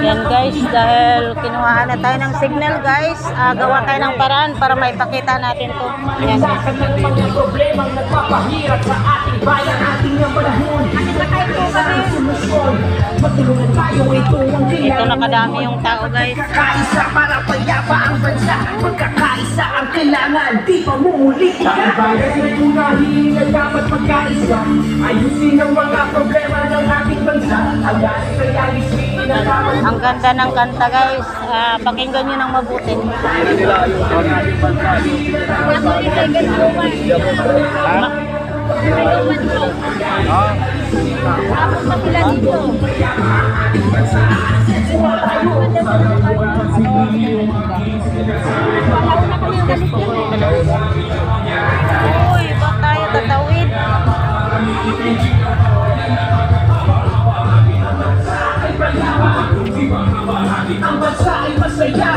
Yan guys, dahil kinuhaan na tayo ng signal guys, gawa tayo ng paraan para maipakita natin to. Yan. Problemang nagpapahirap sa ating bayan, ating panahon. Magtulungan tayo, ito ang Ito nakadami yung tao guys. Magkakaisa para payapa ang bansa. Magkakaisa ang kailangan, di pa mumuli. Sa bayan ay unahin na dapat magkaisa. Ayusin ang mga problema ng ating bansa. Hanggang sa ayusin na dapat. Ang ganda ng kanta guys, pakinggan nyo ng mabuti. Uy, ba't tayo tatawid? Ang bansa ay masaya.